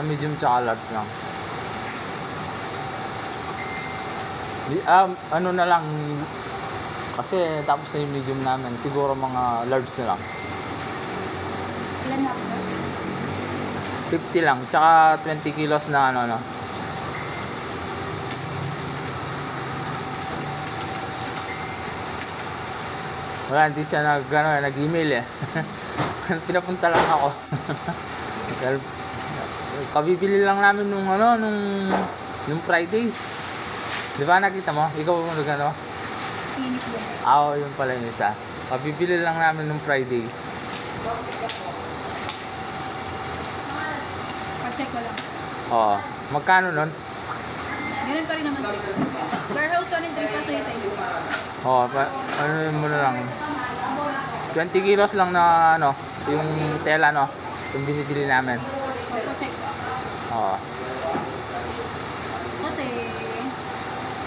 Medium tsaka large lang. Ano na lang, kasi tapos na yung medium namin, siguro mga large na lang. Ilan na po? 50 lang, tsaka 20 kilos na ano. Wala, hindi siya nag-email eh. Pinapunta lang ako. Dahil, kabibili lang namin nung Friday. Di ba nakita mo? Ikaw ano? Clinic ba? Oo, yun pala yung isa. Kabibili lang namin nung Friday. Pa-check ko lang. Oo. Magkano nun? Ganun pa rin naman. Warehouse 1 and 3 peso yung sa inyo. Oo, ano yun muna lang. 20 kilos lang na yung tela yung binibili namin. Pa-check ko. Oo. Kasi,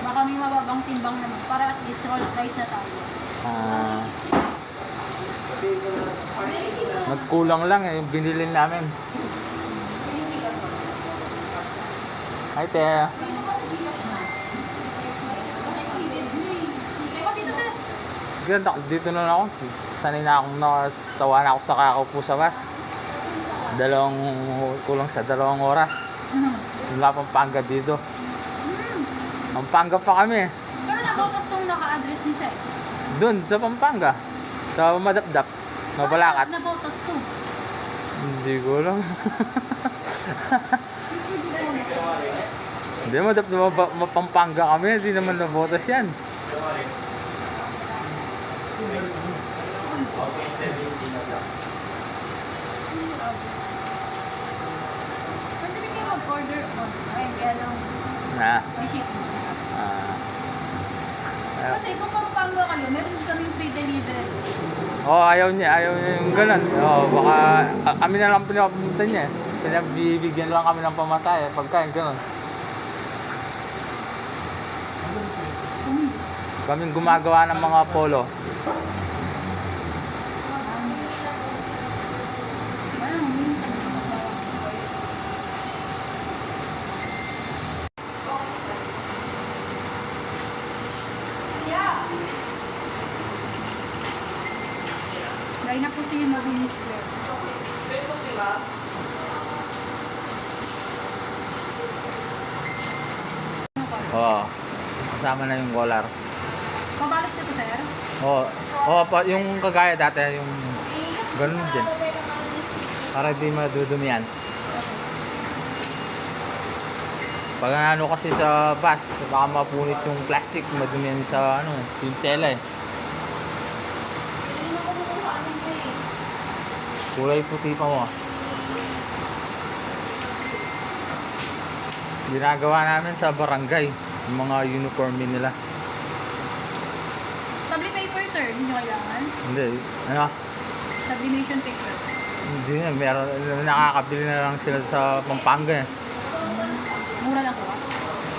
baka may mababang timbang naman para at least roll price na tayo. Nagkulang lang yung binili namin. Ay, te. Dito na lang ako. Sanay na akong sawa na ako sa kakaupo sa bus. Kulang sa 2 oras. Wala Pampanga dito. Pampanga pa kami. Pero nabotos tong naka-address ni Sir. Doon, sa Pampanga. Sa Madapdap. Mabalakat. Nabotos to. Hindi ko alam. Hindi, Pampanga kami. Hindi naman nabotas yan. Pwede rin kayo mag-order online. Kaya lang, may shipping. Kasi kung Pampanga kayo, meron kaming free delivery. Ayaw niya yung ganun. Baka kami na lang pinapunta niya. Pinabibigyan lang kami ng pamasahe pagkain ganun. Kaming gumagawa ng mga polo. Dahil na po siya yung mabilis ko. Kasama na yung collar. Pabalot ko to, Sir? Yung kagaya dati, yung ganun din. Para di madudumihan. Pag kasi sa bus, baka mapunit yung plastic, madumihan sa yung tela eh. Kulay puti pa mo. Ginagawa namin sa barangay yung mga uniforme nila. Sublimation paper, sir. Hindi nyo kailangan? Hindi. Sublimation paper. Hindi na. Nakakabili na lang sila sa Pampanga eh. Mura lang po.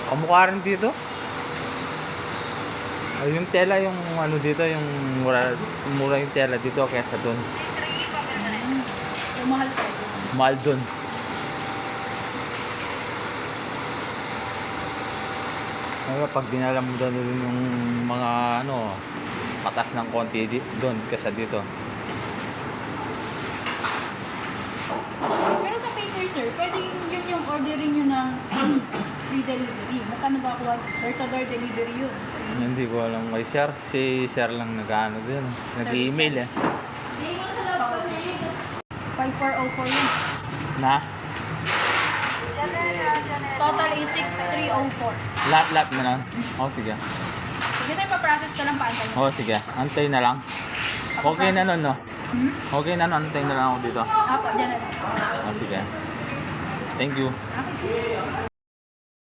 Kamukha rin dito. Yung tela, yung dito, yung mura yung tela dito kaysa doon. Mahal pa. Mahal doon. Pag dinala mo doon yung mga patas ng konti doon kaysa dito. Pero sa paper, sir, pwede yun yung ordering nyo ng free delivery. Magkano ba ako? Door-to-door delivery yun. Hindi ko alam kay sir. Si sir lang din. Nag-email eh. 5404 yun. Na? Total is 6304. Lahat na lang. Sige. Sige tayo pa-process ko lang paantay. Sige. Antay na lang. Okay na nun, no? Okay na nun. Antay na lang ako dito. Apo, dyan na lang. Sige. Thank you. Okay.